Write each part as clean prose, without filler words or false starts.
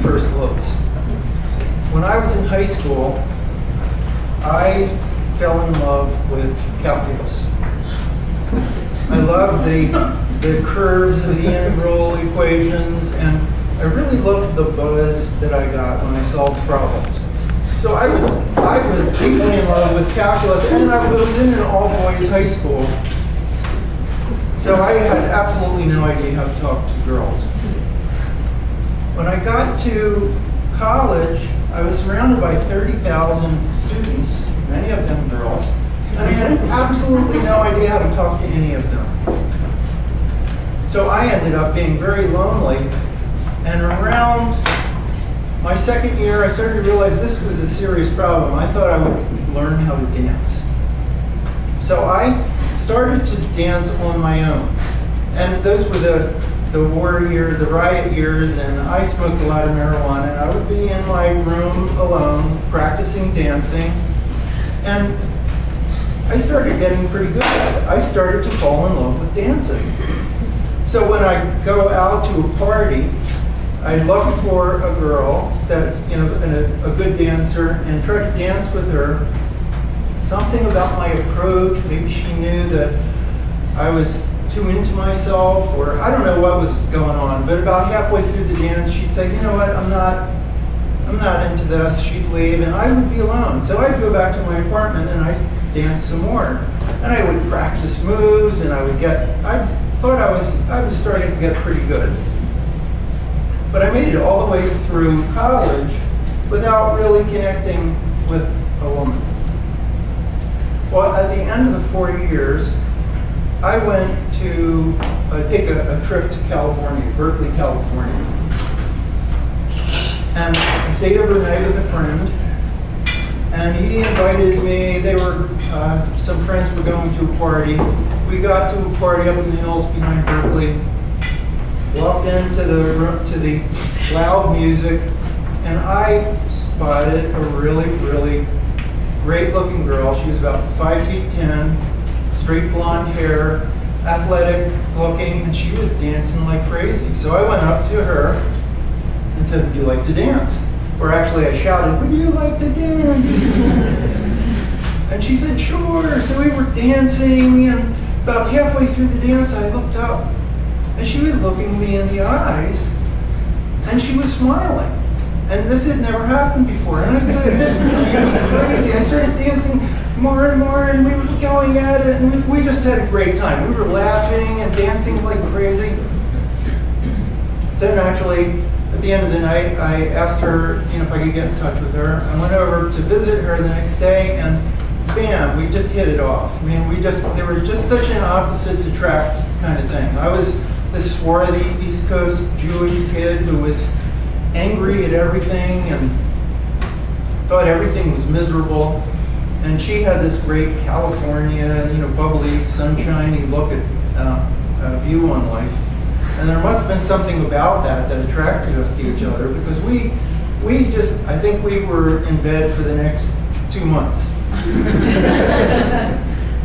first loves. When I was in high school, I fell in love with calculus. I loved the curves of the integral equations, and I really loved the buzz that I got when I solved problems. So I was deeply in love with calculus, and I was in an all-boys high school. So I had absolutely no idea how to talk to girls. When I got to college, I was surrounded by 30,000 students, many of them girls, and I had absolutely no idea how to talk to any of them. So I ended up being very lonely, and around my second year, I started to realize this was a serious problem. I thought I would learn how to dance. So I started to dance on my own. And those were the war years, the riot years, and I smoked a lot of marijuana, and I would be in my room alone, practicing dancing. And I started getting pretty good at it. I started to fall in love with dancing. So when I go out to a party, I look for a girl that's a good dancer and try to dance with her. Something about my approach, maybe she knew that I was too into myself, or I don't know what was going on, but about halfway through the dance she'd say, you know what, I'm not into this. She'd leave and I would be alone. So I'd go back to my apartment and I'd dance some more. And I would practice moves, and I thought I was starting to get pretty good. But I made it all the way through college without really connecting with a woman. Well, at the end of the 4 years, I went to take a trip to California, Berkeley, California. And I stayed overnight with a friend, and he invited me. Some friends were going to a party. We got to a party up in the hills behind Berkeley, walked into the loud music, and I spotted a really, really great-looking girl. She was about 5'10", straight blonde hair, athletic looking, and she was dancing like crazy. So I went up to her and said, "Would you like to dance?" Or actually I shouted, "Would you like to dance?" And she said, "Sure." So we were dancing, and about halfway through the dance I looked up, and she was looking me in the eyes, and she was smiling. And this had never happened before. And I said, this was crazy. I started dancing more and more, and we were going at it, and we just had a great time. We were laughing and dancing like crazy. So naturally, at the end of the night, I asked her if I could get in touch with her. I went over to visit her the next day, and bam, we just hit it off. I mean, they were just such an opposites attract kind of thing. I was this swarthy East Coast Jewish kid who was angry at everything and thought everything was miserable. And she had this great California, bubbly, sunshiny look at view on life. And there must have been something about that attracted us to each other, because I think we were in bed for the next 2 months.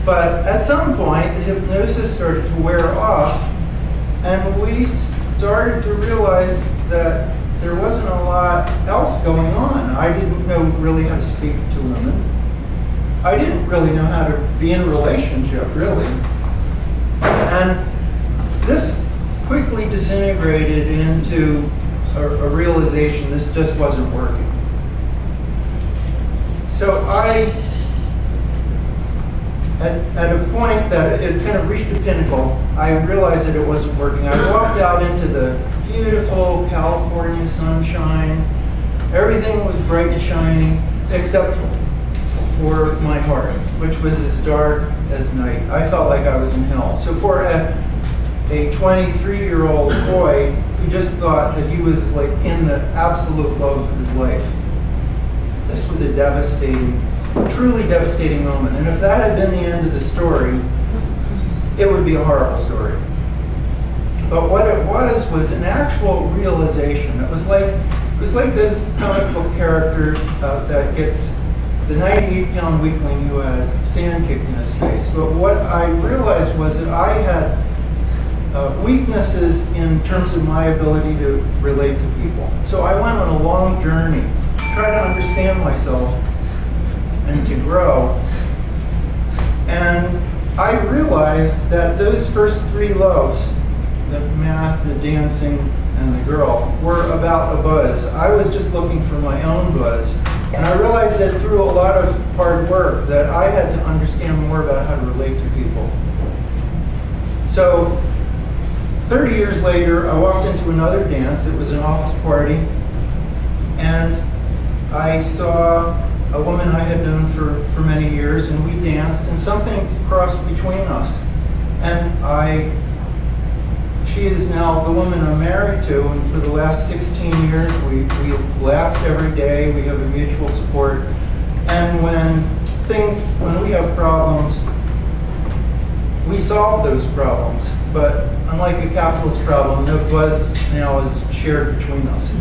But at some point, the hypnosis started to wear off, and we started to realize that there wasn't a lot else going on. I didn't know really how to speak to women. I didn't really know how to be in a relationship, really. And this quickly disintegrated into a realization this just wasn't working. So at a point that it kind of reached a pinnacle, I realized that it wasn't working. I walked out into the beautiful California sunshine. Everything was bright and shiny, except for my heart, which was as dark as night. I felt like I was in hell. So for a 23-year-old boy who just thought that he was like in the absolute love of his life, this was a devastating, truly devastating moment. And if that had been the end of the story, it would be a horrible story. But what it was an actual realization. It was like this comic book character that gets the 98-pound weakling who had sand kicked in his face. But what I realized was that I had weaknesses in terms of my ability to relate to people. So I went on a long journey to try to understand myself and to grow. And I realized that those first three loves, the math, the dancing, and the girl, were about a buzz. I was just looking for my own buzz. And I realized that through a lot of hard work that I had to understand more about how to relate to people. So 30 years later, I walked into another dance. It was an office party. And I saw a woman I had known for many years, and we danced, and something crossed between us. And she is now the woman I'm married to, and for the last 16 years, we laughed every day. We have a mutual support. And when we have problems, we solve those problems. But unlike a capitalist problem, no buzz now is shared between us.